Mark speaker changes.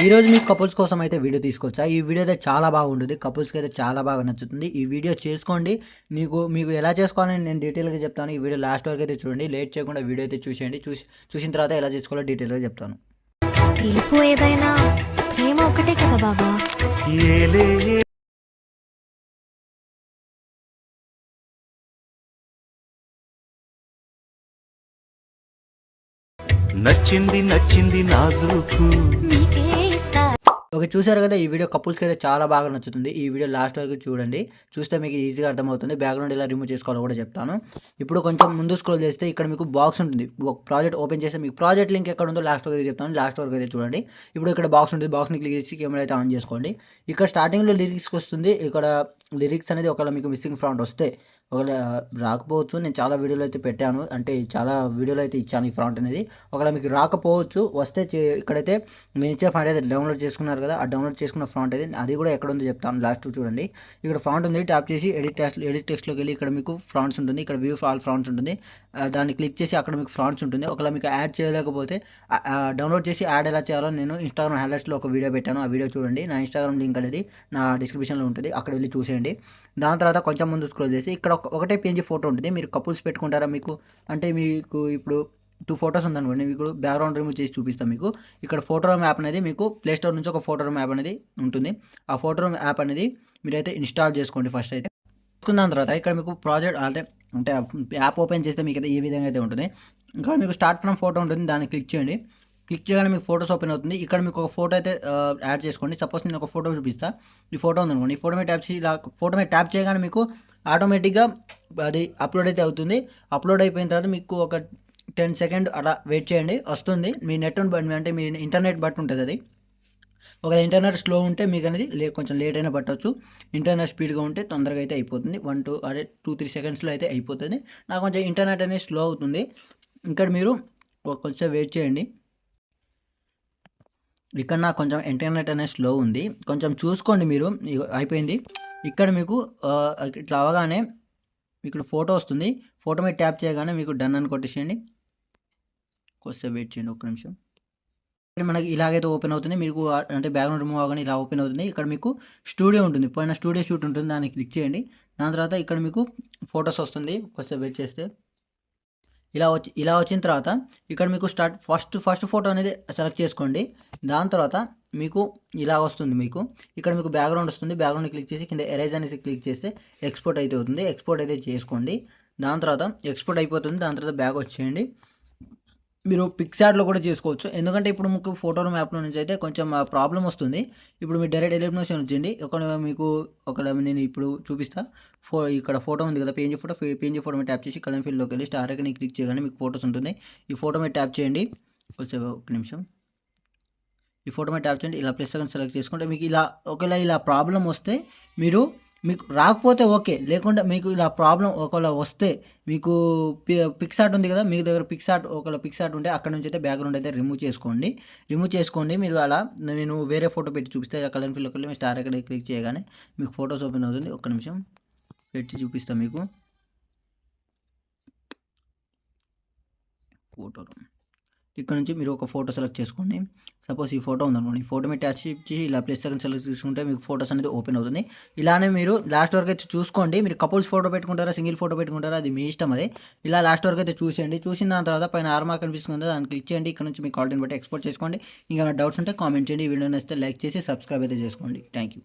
Speaker 1: ఈరోజు మీకు కపుల్స్ కోసం అయితే వీడియో తీసుకొచ్చా. ఈ వీడియో అయితే చాలా బాగుంటుంది. కపుల్స్‌కి అయితే చాలా బాగా నచ్చుతుంది. ఈ వీడియో చేసుకోండి. మీకు ఎలా చేసుకోవాలని నేను డీటెయిల్‌గా చెప్తాను. ఈ వీడియో లాస్ట్ వరకు అయితే చూడండి. లేట్ చేయకుండా వీడియో అయితే చూసేయండి. చూసిన తర్వాత ఎలా చేసుకోవాలో డీటెయిల్‌గా చెప్తాను.
Speaker 2: పిలుపు ఏదైనా ప్రేమ ఒకటే కదా బాబా.
Speaker 3: నచ్చింది నచ్చింది నాజూకు
Speaker 2: నీకే ఇస్తా.
Speaker 1: ఓకే. చూసారు కదా! ఈ వీడియో కపుల్స్‌కి అయితే చాలా బాగా నచ్చుతుంది. ఈ వీడియో లాస్ట్ వరకు చూడండి. చూస్తే మీకు ఈజీగా అర్థమవుతుంది. బ్యాక్‌గ్రౌండ్ ఎలా రిమూవ్ చేసుకోవాలో కూడా చెప్తాను. ఇప్పుడు కొంచెం ముందు స్క్రోల్ చేస్తే ఇక్కడ మీకు బాక్స్ ఉంటుంది. ఒక ప్రాజెక్ట్ ఓపెన్ చేస్తే మీకు ప్రాజెక్ట్ లింక్ ఎక్కడ ఉందో లాస్ట్ వరకు చెప్తాను. లాస్ట్ వరకు అయితే చూడండి. ఇప్పుడు ఇక్కడ బాక్స్ ఉంటుంది. బాక్స్‌ని క్లిక్ చేసి కెమెరా అయితే ఆన్ చేసుకోండి. ఇక్కడ స్టార్టింగ్‌లో లిరిక్స్‌కి వస్తుంది. ఇక్కడ లిరిక్స్ అనేది ఒకవేళ మీకు మిస్సింగ్ ఫాంట్ వస్తే ఒకవేళ రాకపోవచ్చు. నేను చాలా వీడియోలో అయితే పెట్టాను. అంటే చాలా వీడియోలో అయితే ఇచ్చాను ఈ ఫాంట్ అనేది. ఒకవేళ మీకు రాకపోవచ్చు. వస్తే ఇక్కడైతే నేను ఇచ్చే ఫాంట్ అయితే డౌన్లోడ్ చేసుకున్నారు కదా! ఆ డౌన్లోడ్ చేసుకున్న ఫాంట్ అది కూడా ఎక్కడ ఉందో చెప్తాను లాస్ట్ చూడండి. ఇక్కడ ఫాంట్ ఉంది. ట్యాప్ చేసి ఎడిట్ టెక్స్ట్‌లోకి వెళ్ళి ఇక్కడ మీకు ఫాంట్స్ ఉంటుంది. ఇక్కడ వ్యూ ఆల్ ఫాంట్స్ ఉంటుంది. దాన్ని క్లిక్ చేసి అక్కడ మీకు ఫాంట్స్ ఉంటుంది. ఒకవేళ మీకు యాడ్ చేయలేకపోతే డౌన్లోడ్ చేసి యాడ్ ఎలా చేయాలో నేను ఇన్‌స్టాగ్రామ్ హైలైట్స్‌లో ఒక వీడియో పెట్టాను. ఆ వీడియో చూడండి. నా ఇన్‌స్టాగ్రామ్ లింక్ అనేది నా డిస్క్రిప్షన్‌లో ఉంటుంది. అక్కడ వెళ్ళి చూసేయండి. దాని తర్వాత కొంచెం ముందు స్క్రోల్ చేసి ఇక్కడ ఒకటే పేజీ ఫోటో ఉంటుంది. మీరు కపుల్స్ పెట్టుకుంటారా మీకు అంటే మీకు ఇప్పుడు 2 ఫోటోస్ ఉందనుకోండి. మీకు బ్యాక్‌గ్రౌండ్ రిమూవ్ చేసి చూపిస్తాను మీకు. ఇక్కడ ఫోటోరూమ్ యాప్ అనేది మీకు ప్లే స్టోర్ నుంచి ఒక ఫోటోరూమ్ యాప్ అనేది ఉంటుంది. ఆ ఫోటోరూమ్ యాప్ అనేది మీరైతే ఇన్‌స్టాల్ చేసుకోండి ఫస్ట్ అయితే. చేసుకున్న తర్వాత ఇక్కడ మీకు ప్రాజెక్ట్ అంటే యాప్ ఓపెన్ చేస్తే మీకైతే ఈ విధంగా అయితే ఉంటుంది. ఇంకా మీకు స్టార్ట్ ఫ్రమ్ ఫోటో ఉంటుంది. దాన్ని క్లిక్ చేయండి. క్లిక్ చేయగానే మీకు ఫోటోస్ ఓపెన్ అవుతుంది. ఇక్కడ మీకు ఒక ఫోటో అయితే యాడ్ చేసుకోండి. సపోజ్ నేను ఒక ఫోటో చూపిస్తా. ఈ ఫోటో ఉందనుకోండి. ఈ ఫోటో మీద ట్యాప్ చేసి ఇలా ఫోటో మీద ట్యాప్ చేయగానే మీకు ఆటోమేటిక్‌గా అది అప్‌లోడ్ అయితే అవుతుంది. అప్‌లోడ్ అయిపోయిన తర్వాత మీకు ఒక 10 సెకండ్ అలా వెయిట్ చేయండి. వస్తుంది. మీ నెట్‌ని బట్టి అంటే మీ ఇంటర్నెట్ బట్టి ఉంటదది. ఒకవేళ ఇంటర్నెట్ స్లో ఉంటే మీకనేది కొంచెం లేట్ అయినా పట్టొచ్చు. ఇంటర్నెట్ స్పీడ్‌గా ఉంటే తొందరగా అయితే అయిపోతుంది. 2, 3 సెకండ్స్‌లో అయితే అయిపోతది. నాకు కొంచెం ఇంటర్నెట్ అనేది స్లో అవుతుంది. ఇక్కడ మీరు కొంచెం వెయిట్ చేయండి. ఇక్కడ నాకు కొంచెం ఇంటర్నెట్ అనేది స్లో ఉంది. కొంచెం చూసుకోండి మీరు. ఇగో అయిపోయింది. ఇక్కడ మీకు ఇట్లా అవ్వగానే ఇక్కడ ఫోటో వస్తుంది. ఫోటో మీద ట్యాప్ చేయగానే మీకు డన్ అని కొట్టేసేయండి. కొద్దిసేపు వెయిట్ చేయండి ఒక్క నిమిషం. ఇక్కడ మనకి ఇలాగైతే ఓపెన్ అవుతుంది. మీకు అంటే బ్యాక్‌గ్రౌండ్ రిమూవ్ అవ్వగానే ఇలా ఓపెన్ అవుతుంది. ఇక్కడ మీకు స్టూడియో ఉంటుంది. పైన స్టూడియో షూట్ ఉంటుంది. దాన్ని క్లిక్ చేయండి. దాని తర్వాత ఇక్కడ మీకు ఫోటోస్ వస్తుంది. కొద్దిసేపు వెయిట్ చేస్తే. ఇలా వచ్చిన తర్వాత ఇక్కడ మీకు ఫస్ట్ ఫోటో అనేది సెలెక్ట్ చేసుకోండి. దాని తర్వాత మీకు ఇలా వస్తుంది మీకు. ఇక్కడ మీకు బ్యాక్‌గ్రౌండ్ వస్తుంది. బ్యాక్‌గ్రౌండ్‌ని క్లిక్ చేసి కింద ఎరేజ్ అనేసి క్లిక్ చేస్తే ఎక్స్‌పోర్ట్ అయితే అవుతుంది. ఎక్స్‌పోర్ట్ అయితే చేసుకోండి. దాని తర్వాత ఎక్స్‌పోర్ట్ అయిపోతుంది. దాని తర్వాత బ్యాక్ వచ్చేయండి. మీరు పిక్సార్ట్‌లో కూడా చేసుకోవచ్చు. ఎందుకంటే ఇప్పుడు మీకు ఫోటోరూమ్ యాప్‌లో నుంచి అయితే కొంచెం ప్రాబ్లమ్ వస్తుంది. ఇప్పుడు మీరు డైరెక్ట్ ఎలిమినేషన్ వచ్చేయండి. ఒకవేళ నేను ఇప్పుడు చూపిస్తా. ఇక్కడ ఫోటో ఉంది కదా! పీఎన్‌జీ ఫోటో మీద ట్యాప్ చేసి కలర్ ఫీల్డ్‌లోకి వెళ్ళి స్టార్ ఐకాన్ని క్లిక్ చేయగానే మీకు ఫోటోస్ ఉంటుంది. ఈ ఫోటో మీద ట్యాప్ చేయండి. ఒక్క నిమిషం. ఈ ఫోటో మీద ట్యాప్ చేయండి. ఇలా ప్లస్ ఐకాన్ సెలెక్ట్ చేసుకుంటే మీకు ఒకవేళ ఇలా ప్రాబ్లమ్ వస్తే మీకు రాకపోతే ఓకే. లేకుంటే మీకు ఇలా ప్రాబ్లమ్ ఒకవేళ వస్తే మీకు పిక్సార్ట్ ఉంది కదా! మీ దగ్గర ఒకవేళ పిక్సార్ట్ ఉంటే అక్కడి నుంచి అయితే బ్యాక్‌గ్రౌండ్ అయితే రిమూవ్ చేసుకోండి. మీరు అలా నేను వేరే ఫోటో పెట్టి చూపిస్తే కలర్ ఫీల్డ్‌లోకి వెళ్ళి మీ స్టార్ ఐకాన్ క్లిక్ చేయగానే మీకు ఫోటోస్ ఓపెన్ అవుతుంది. ఒక్క నిమిషం పెట్టి చూపిస్తా మీకు. ఫోటో ఇక్కడ నుంచి మీరు ఒక ఫోటో సెలెక్ట్ చేసుకోండి. సపోజ్ ఈ ఫోటో ఉందనుకోండి. ఈ ఫోటో మీద ట్యాప్ చేసి ఇలా ప్లస్ ఐకాన్ సెలెక్ట్ చేసుకుంటే మీకు ఫోటోస్ అనేది ఓపెన్ అవుతుంది. ఇలానే మీరు లాస్ట్ వరకు అయితే చూసుకోండి. మీరు కపుల్స్ ఫోటో పెట్టుకుంటారా? సింగిల్ ఫోటో పెట్టుకుంటారా? అది మీ ఇష్టం అది. ఇలా లాస్ట్ వరకు అయితే చూసేయండి. చూసిన దాని తర్వాత పైన ఆర్ మార్క్ కనిపిస్తుంది కదా! దాన్ని క్లిక్ చేయండి. ఇక్కడ నుంచి మీ క్వాలిటీని బట్టి ఎక్స్‌పోర్ట్ చేసుకోండి. ఇంకేమైనా డౌట్స్ ఉంటే కామెంట్ చేయండి. ఈ వీడియో నచ్చితే లైక్ చేసి సబ్స్క్రైబ్ అయితే చేసుకోండి. Thank you.